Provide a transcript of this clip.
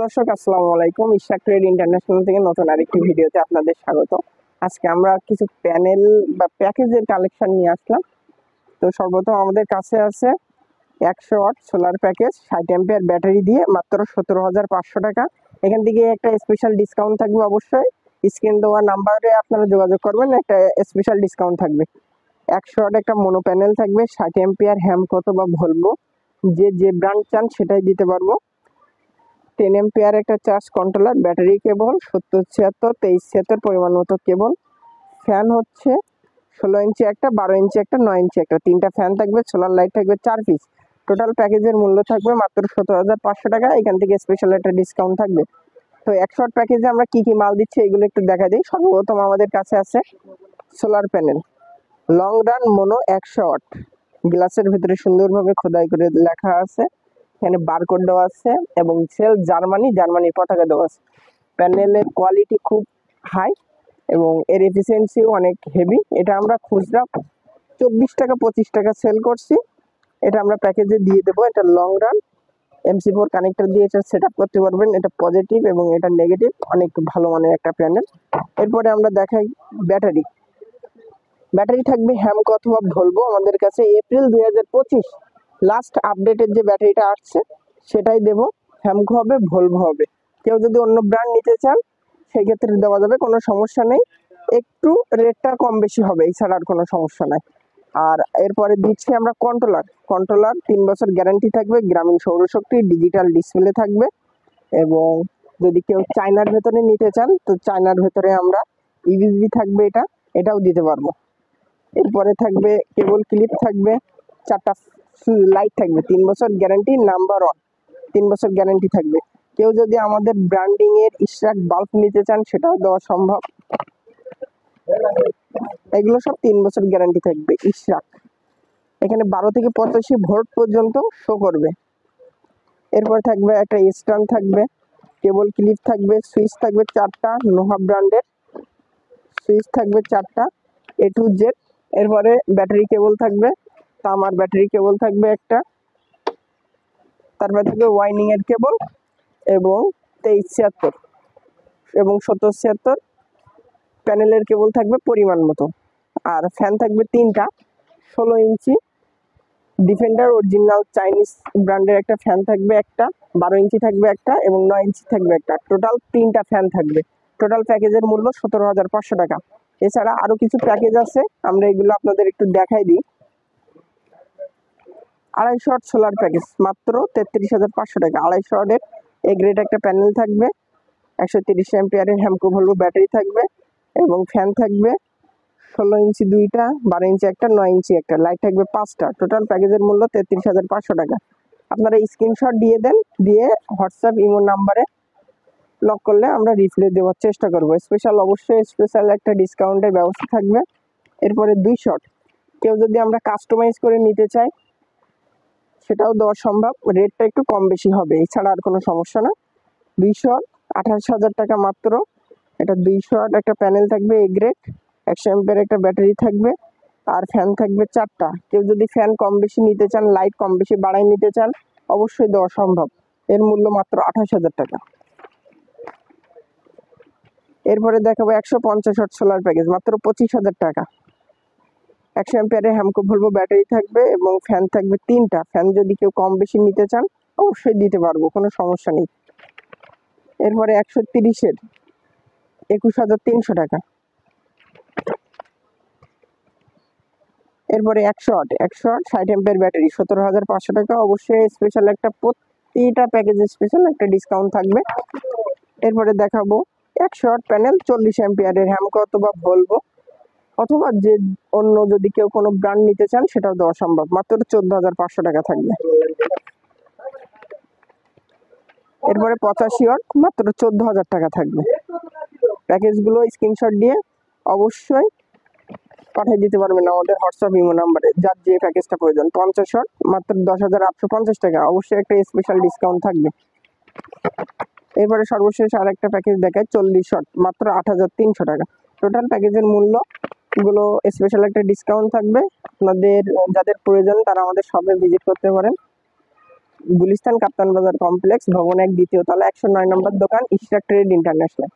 দর্শক আসসালামু আলাইকুম। ইশরাক ট্রেড ইন্টারন্যাশনাল থেকে নতুন আরেকটি ভিডিওতে আপনাদের স্বাগত। আজকে আমরা কিছু প্যানেল বা প্যাকেজের কালেকশন নিয়ে আসলাম। তো সর্বপ্রথম আমাদের কাছে আছে 100 watt solar package 60 ampere battery দিয়ে মাত্র 17,500 টাকা। এখান থেকে একটা স্পেশাল ডিসকাউন্ট থাকবে, অবশ্যই স্ক্রিন দেওয়া নাম্বারে আপনারা যোগাযোগ করবেন, একটা স্পেশাল ডিসকাউন্ট থাকবে। 100 ওয়াট একটা মোনো প্যানেল থাকবে, 60 অ্যাম্পিয়ার হ্যামকো অথবা ভলভো, যে ব্র্যান্ড চান সেটাই দিতে পারবো। 10 এম্পিয়ার একটা চার্জ কন্ট্রোলার, ব্যাটারি কেবল 7076 2376 পরিমাণ মতো কেবল। ফ্যান হচ্ছে 16 ইঞ্চি একটা, 12 ইঞ্চি একটা, 9 ইঞ্চি একটা, তিনটা ফ্যান থাকবে। সোলার লাইট থাকবে 4 পিস। টোটাল প্যাকেজের মূল্য থাকবে মাত্র 17,500 টাকা। এখান থেকে স্পেশাল একটা ডিসকাউন্ট থাকবে। তো 100 প্যাকেজে আমরা কি কি মাল দিচ্ছি এগুলো একটু দেখা দিই। সর্বপ্রথম আমাদের কাছে আছে solar panel long run mono 100 watt, গ্লাসের ভিতরে সুন্দরভাবে খোদাই করে লেখা আছে, এখানে বারকোড দেওয়া আছে এবং সেল জার্মানির পতাকা দেওয়া আছে। প্যানেলের কোয়ালিটি খুব হাই এবং এর এফিসিয়েন্সিও অনেক হেভি। এটা আমরা খুচরা 24 টাকা 25 টাকা সেল করছি, এটা আমরা প্যাকেজে দিয়ে দেবো। এটা লং রান MC4 কানেক্টর দিয়ে এটা সেট আপ করতে পারবেন। এটা পজিটিভ এবং এটা নেগেটিভ, অনেক ভালো মানের একটা প্যানেল। এরপরে আমরা দেখাই ব্যাটারি থাকবে হ্যামকো অথবা ভলভো। আমাদের কাছে এপ্রিল 2025 লাস্ট আপডেটের যে ব্যাটারিটা আসছে সেটাই দেব। হ্যামকো হবে, ভলভো হবে। কেউ যদি অন্য ব্র্যান্ড নিতে চান সেই ক্ষেত্রে দেওয়া যাবে, কোনো সমস্যা নেই। একটু রেটটা কম বেশি হবে, এছাড়া আর কোনো সমস্যা নাই। আর এরপরে দিচ্ছি আমরা কন্ট্রোলার 3 বছর গ্যারান্টি থাকবে, গ্রামীণ সৌরশক্তি, ডিজিটাল ডিসপ্লে থাকবে। এবং যদি কেউ চায়নার ভেতরে নিতে চান তো চায়নার ভেতরে আমরা ইউএসবি থাকবে, এটাও দিতে পারবো। এরপরে থাকবে কেবল ক্লিপ থাকবে, 4টা লাইট থাকবে, 3 বছর গ্যারান্টি, নাম্বার 1 3 বছর গ্যারান্টি থাকবে। কেউ যদি আমাদের ব্র্যান্ডিং এর ইশরাক বাল্ব নিতে চান সেটাও দেওয়া সম্ভব। এগুলো সব 3 বছর গ্যারান্টি থাকবে ইশরাক। এখানে 12 থেকে 85 ভোল্ট পর্যন্ত শো করবে। এরপর থাকবে একটা স্ট্যান্ড থাকবে, কেবল ক্লিপ থাকবে, সুইচ থাকবে 4টা, নোহা ব্র্যান্ডের সুইচ থাকবে 4টা A to Z। এরপরে ব্যাটারি কেবল থাকবে, তামার ব্যাটারি কেবল থাকবে একটা, তারপর থাকবে ওয়াইনিং এর কেবল এবং 2376 এবং 7076 প্যানেলের কেবল থাকবে পরিমাণ মতো। আর ফ্যান থাকবে 3টা, 16 ইঞ্চি ডিফেন্ডার অরিজিনাল চাইনিজ ব্র্যান্ডের একটা ফ্যান থাকবে একটা, 12 ইঞ্চি থাকবে একটা এবং 9 ইঞ্চি থাকবে একটা। টোটাল 3টা ফ্যান থাকবে। টোটাল প্যাকেজের মূল্য 17,500 টাকা। এছাড়া আরো কিছু প্যাকেজ আছে, আমরা এগুলো আপনাদের একটু দেখাই দিই। 250 ওয়াট সোলার প্যাকেজ মাত্র 33,500 টাকা। 250 ওয়াটের এ গ্রেড একটা প্যানেল থাকবে, 130 অ্যাম্পিয়ারের হ্যামকো ভলভো ব্যাটারি থাকবে এবং ফ্যান থাকবে 16 ইঞ্চি 2টা, 12 ইঞ্চি একটা, 9 ইঞ্চি একটা, লাইট থাকবে 5টা। টোটাল প্যাকেজের মূল্য 33,500 টাকা। আপনারা স্ক্রিনশট দিয়ে দেন, দিয়ে হোয়াটসঅ্যাপ ইমো নাম্বারে লক করলে আমরা রিপ্লাই দেওয়ার চেষ্টা করব। অবশ্যই স্পেশাল একটা ডিসকাউন্টের ব্যবস্থা থাকবে। এরপরে 2 শট, কেউ যদি আমরা কাস্টমাইজ করে নিতে চাই সেটাও দেওয়া সম্ভব, রেটটা একটু কম বেশি হবে, এছাড়া আর কোনো সমস্যা না। 28,000 টাকা মাত্র। এটা 200 ওয়াট একটা প্যানেল থাকবে, এ গ্রেড, 100 অ্যাম্পিয়ার একটা ব্যাটারি থাকবে আর ফ্যান থাকবে 4টা। কেউ যদি ফ্যান কম বেশি নিতে চান, লাইট কম বেশি বাড়াই নিতে চান, অবশ্যই দেওয়া সম্ভব। এর মূল্য মাত্র 28,000 টাকা। এরপরে দেখাবো 150 ওয়াট সোলার প্যাকেজ মাত্র 25,000 টাকা। 100 অ্যাম্পিয়ারের হ্যামকো ভলভো ব্যাটারি থাকবে এবং ফ্যান থাকবে 3টা। ফ্যান যদি কেউ কম বেশি নিতে চান অবশ্যই দিতে পারবো, কোনো সমস্যা নেই। এরপরে 130-এর 21,300 টাকা। এরপরে 100 ওয়াট 60 অ্যাম্পিয়ার ব্যাটারি 17,500 টাকা। অবশ্যই স্পেশাল একটা, প্রতিটা প্যাকেজে স্পেশাল একটা ডিসকাউন্ট থাকবে। এরপরে দেখাবো 100 ওয়াট প্যানেল 40 অ্যাম্পিয়ারের হ্যামকো অথবা ভলভো, অথবা যে অন্য যদি কেউ কোনো ব্র্যান্ড নিতে চান সেটাও দেওয়া সম্ভব, মাত্র 14,500 টাকা থাকবে। এরপরে 85 ওয়াট মাত্র 14,000 টাকা থাকবে। প্যাকেজগুলো স্ক্রিনশট দিয়ে অবশ্যই পাঠিয়ে দিতে পারবেন আমাদের হোয়াটসঅ্যাপ ইমো নাম্বারে, যার যে প্যাকেজটা প্রয়োজন। 50 ওয়াট মাত্র 10,850 টাকা। অবশ্যই একটা স্পেশাল ডিসকাউন্ট থাকবে। এরপরে সর্বশেষ আর একটা প্যাকেজ দেখায় 40 ওয়াট মাত্র 8,300 টাকা। টোটাল প্যাকেজের মূল্য গুলো স্পেশাল একটা ডিসকাউন্ট থাকবে। আপনাদের যাদের প্রয়োজন তারা আমাদের শপে ভিজিট করতে পারেন। গুলিস্তান কাপ্তান বাজার কমপ্লেক্স, ভবন 1, দ্বিতীয় তলা, 109 নম্বর দোকান, ইশরাক ট্রেড ইন্টারন্যাশনাল।